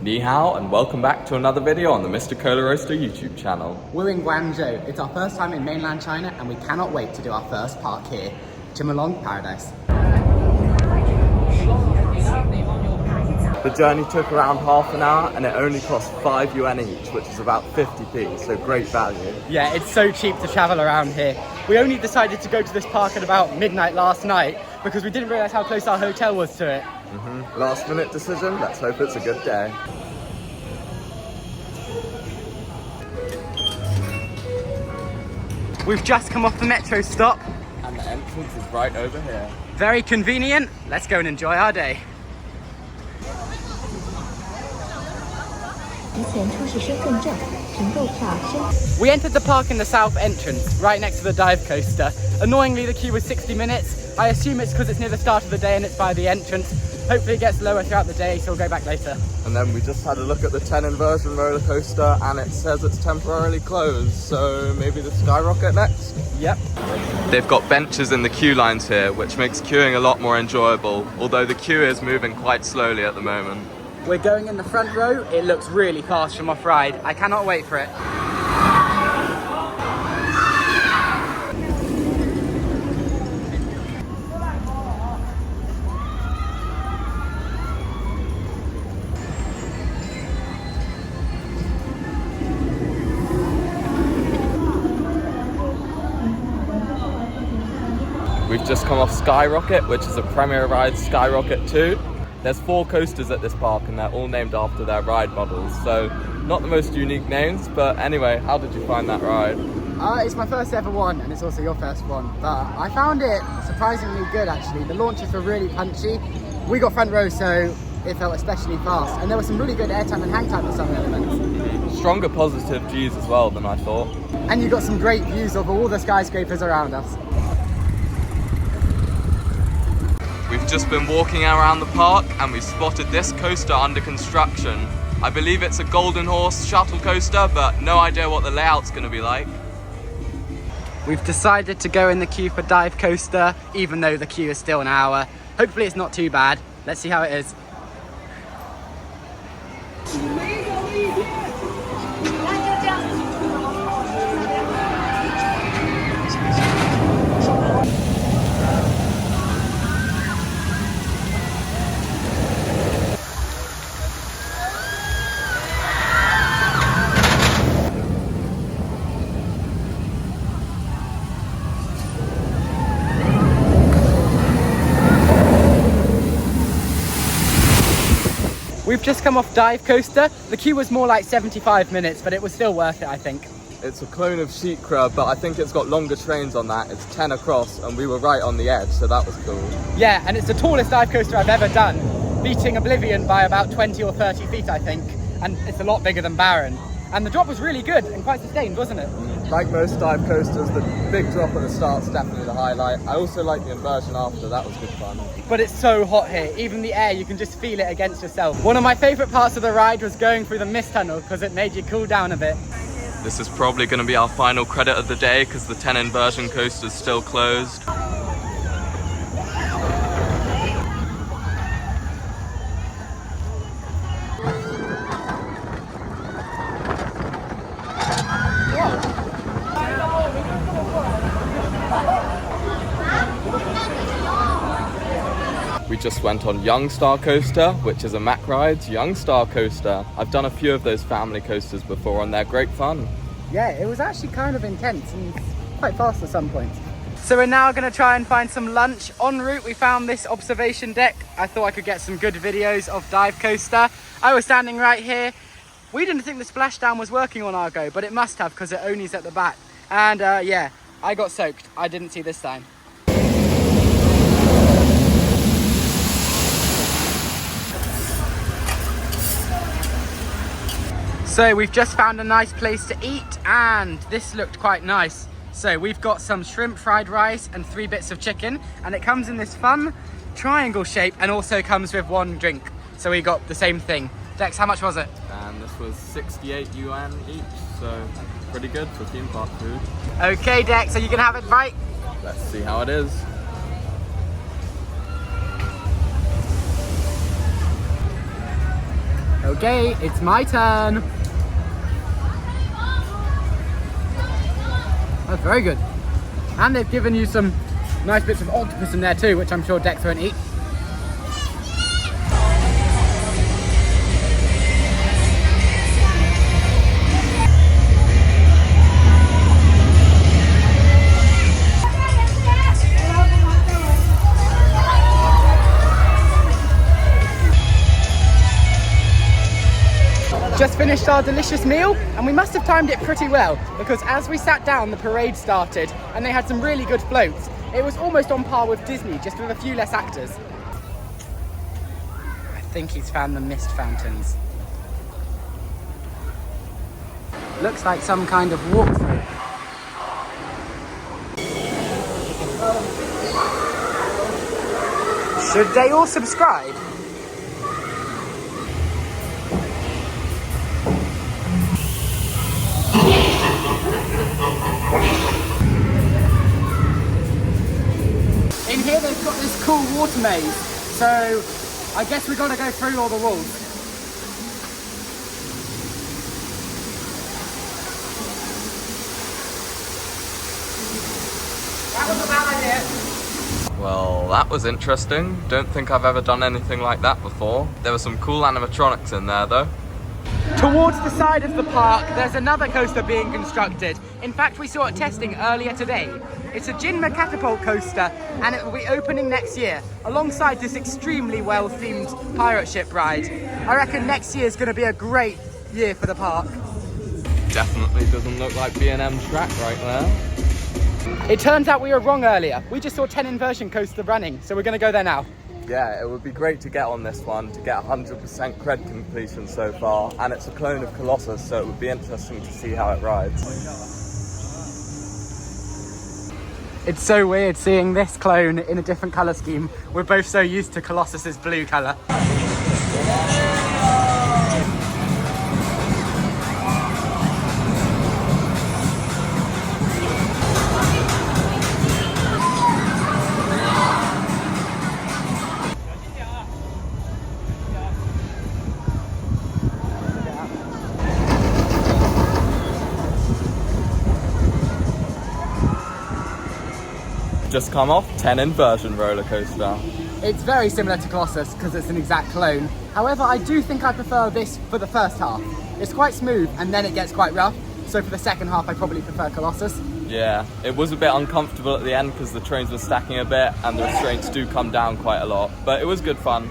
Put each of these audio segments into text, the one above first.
Ni hao and welcome back to another video on the Mr. Cola Roaster YouTube channel. We're in Guangzhou. It's our first time in mainland China and we cannot wait to do our first park here, Chimelong Paradise. The journey took around half an hour and it only cost 5 yuan each, which is about 50p, so great value. Yeah, it's so cheap to travel around here. We only decided to go to this park at about midnight last night because we didn't realise how close our hotel was to it. Last minute decision, let's hope it's a good day. We've just come off the metro stop. And the entrance is right over here. Very convenient. Let's go and enjoy our day. We entered the park in the south entrance, right next to the dive coaster. Annoyingly, the queue was 60 minutes. I assume it's because it's near the start of the day and it's by the entrance. Hopefully it gets lower throughout the day, so we'll go back later. And then we just had a look at the 10 Inversion Roller Coaster and it says it's temporarily closed, so maybe the Skyrocket next? Yep. They've got benches in the queue lines here, which makes queuing a lot more enjoyable, although the queue is moving quite slowly at the moment. We're going in the front row. It looks really fast from off-ride. I cannot wait for it. We've just come off Skyrocket, which is a premier ride, Skyrocket 2. There's 4 coasters at this park and they're all named after their ride models, so not the most unique names, but anyway, how did you find that ride? It's my first ever one and it's also your first one, but I found it surprisingly good actually. The launches were really punchy. We got front row, so it felt especially fast, and there was some really good airtime and hang time for some elements. Stronger positive G's as well than I thought. And you got some great views of all the skyscrapers around us. We've just been walking around the park and we spotted this coaster under construction. I believe it's a Golden Horse shuttle coaster, but no idea what the layout's going to be like. We've decided to go in the queue for dive coaster, even though the queue is still an hour. Hopefully it's not too bad. Let's see how it is. We've just come off dive coaster. The queue was more like 75 minutes, but it was still worth it, I think. It's a clone of Sheep Crab, but I think it's got longer trains on that. It's 10 across and we were right on the edge, so that was cool. Yeah, and it's the tallest dive coaster I've ever done, beating Oblivion by about 20 or 30 feet, I think. And it's a lot bigger than Baron. And the drop was really good and quite sustained, wasn't it? Like most dive coasters, the big drop at the start's definitely the highlight. I also like the inversion after, that was good fun. But it's so hot here, even the air, you can just feel it against yourself. One of my favourite parts of the ride was going through the mist tunnel because it made you cool down a bit. This is probably going to be our final credit of the day because the 10 inversion coaster's still closed. We just went on Young Star Coaster, which is a Mack Rides Young Star Coaster. I've done a few of those family coasters before and they're great fun. Yeah, it was actually kind of intense and quite fast at some points. So we're now going to try and find some lunch. En route we found this observation deck. I thought I could get some good videos of dive coaster. I was standing right here. We didn't think the splashdown was working on our go, but it must have because it only is at the back. And yeah, I got soaked. I didn't see this time. So we've just found a nice place to eat and this looked quite nice. So we've got some shrimp fried rice and 3 bits of chicken and it comes in this fun triangle shape and also comes with 1 drink. So we got the same thing. Dex, how much was it? And this was 68 yuan each, so pretty good for theme park food. Okay Dex, are you gonna have it right? Let's see how it is. Okay, it's my turn. That's very good. And they've given you some nice bits of octopus in there too, which I'm sure Dex won't eat. Just finished our delicious meal, and we must have timed it pretty well, because as we sat down the parade started and they had some really good floats. It was almost on par with Disney, just with a few less actors. I think he's found the mist fountains. Looks like some kind of walkthrough. Should they all subscribe? In here they've got this cool water maze, so I guess we've got to go through all the walls. That was a bad idea. Well, that was interesting. Don't think I've ever done anything like that before. There were some cool animatronics in there though. Towards the side of the park, there's another coaster being constructed. In fact, we saw it testing earlier today. It's a Jinma catapult coaster, and it will be opening next year, alongside this extremely well-themed pirate ship ride. I reckon next year is going to be a great year for the park. Definitely doesn't look like B&M's track right there. It turns out we were wrong earlier. We just saw 10 Inversion Coaster running, so we're going to go there now. Yeah, it would be great to get on this one, to get 100% cred completion so far, and it's a clone of Colossus, so it would be interesting to see how it rides. It's so weird seeing this clone in a different colour scheme. We're both so used to Colossus's blue colour. Just come off 10 Inversion Roller Coaster. It's very similar to Colossus because it's an exact clone. However, I do think I prefer this for the first half. It's quite smooth and then it gets quite rough. So for the second half, I probably prefer Colossus. Yeah, it was a bit uncomfortable at the end because the trains were stacking a bit and the restraints do come down quite a lot, but it was good fun.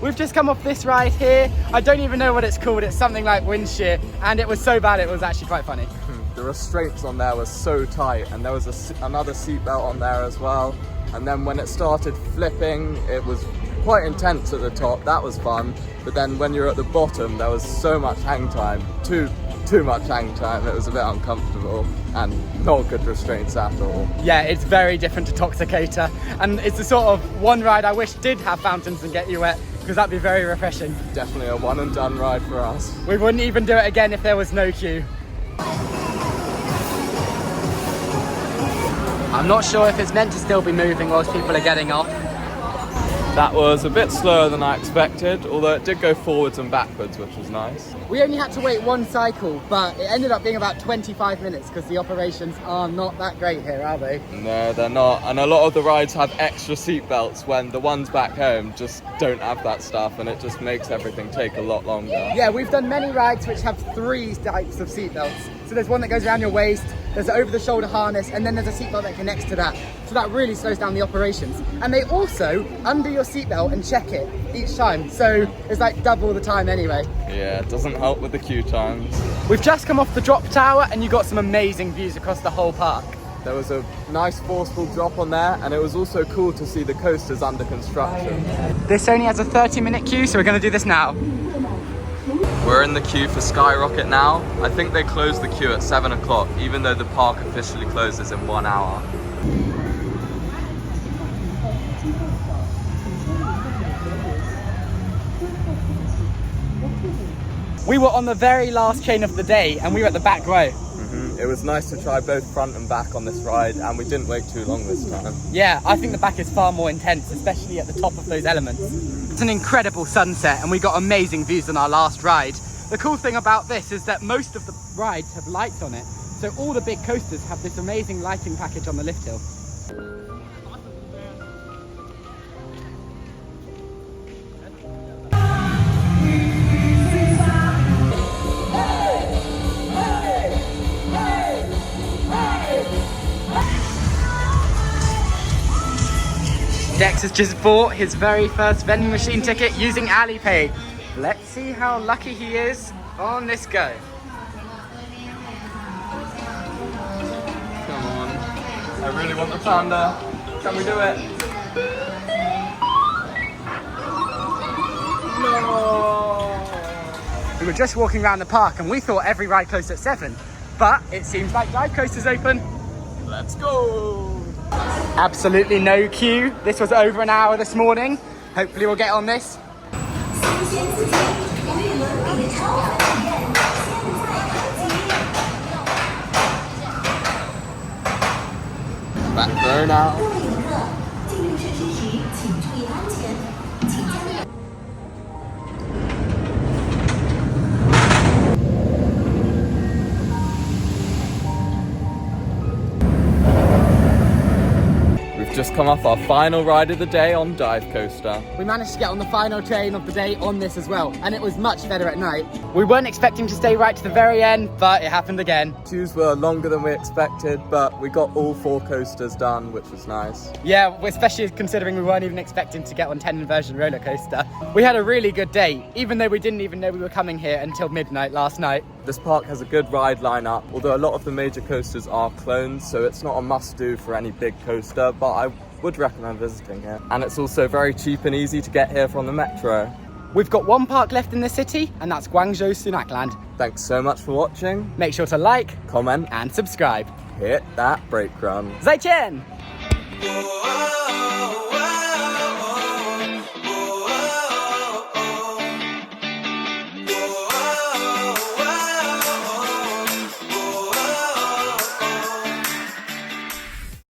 We've just come off this ride here. I don't even know what it's called. It's something like Windshare, and it was so bad it was actually quite funny. The restraints on there were so tight, and there was another seatbelt on there as well. And then when it started flipping, it was quite intense at the top. That was fun. But then when you're at the bottom, there was so much hang time. Too much hang time. It was a bit uncomfortable and not good restraints at all. Yeah, it's very different to Toxicator, and it's the sort of one ride I wish did have fountains and get you wet, because that'd be very refreshing. Definitely a one and done ride for us. We wouldn't even do it again if there was no queue. I'm not sure if it's meant to still be moving whilst people are getting off. That was a bit slower than I expected, although it did go forwards and backwards, which was nice. We only had to wait one cycle, but it ended up being about 25 minutes because the operations are not that great here, are they? No, they're not. And a lot of the rides have extra seat belts when the ones back home just don't have that stuff, and it just makes everything take a lot longer. Yeah, we've done many rides which have 3 types of seat belts. So there's one that goes around your waist, there's an over-the-shoulder harness, and then there's a seatbelt that connects to that. So that really slows down the operations. And they also undo your seatbelt and check it each time. So it's like double the time anyway. Yeah, it doesn't help with the queue times. We've just come off the drop tower and you got some amazing views across the whole park. There was a nice forceful drop on there, and it was also cool to see the coasters under construction. This only has a 30-minute queue, so we're going to do this now. We're in the queue for Skyrocket now. I think they closed the queue at 7 o'clock, even though the park officially closes in 1 hour. We were on the very last train of the day and we were at the back row. It was nice to try both front and back on this ride, and we didn't wait too long this time. Yeah, I think the back is far more intense, especially at the top of those elements. It's an incredible sunset and we got amazing views on our last ride. The cool thing about this is that most of the rides have lights on it, so all the big coasters have this amazing lighting package on the lift hill. Dex has just bought his very first vending machine ticket using Alipay. Let's see how lucky he is on this go. Come on. I really want the panda. Can we do it? No! We were just walking around the park and we thought every ride closed at 7, but it seems like Dive Coaster's open. Let's go! Absolutely no queue. This was over an hour this morning. Hopefully we'll get on this. Back row now. Just come off our final ride of the day on Dive Coaster. We managed to get on the final train of the day on this as well, and it was much better at night. We weren't expecting to stay right to the very end, but it happened again. Queues were longer than we expected, but we got all 4 coasters done, which was nice. Yeah, especially considering we weren't even expecting to get on 10 Inversion Roller Coaster. We had a really good day, even though we didn't even know we were coming here until midnight last night. This park has a good ride lineup, although a lot of the major coasters are clones, so it's not a must-do for any big coaster, but I would recommend visiting here. And it's also very cheap and easy to get here from the metro. We've got one park left in the city, and that's Guangzhou Sunakland. Thanks so much for watching. Make sure to like, comment, and subscribe. hit that brake run. 再见! Whoa.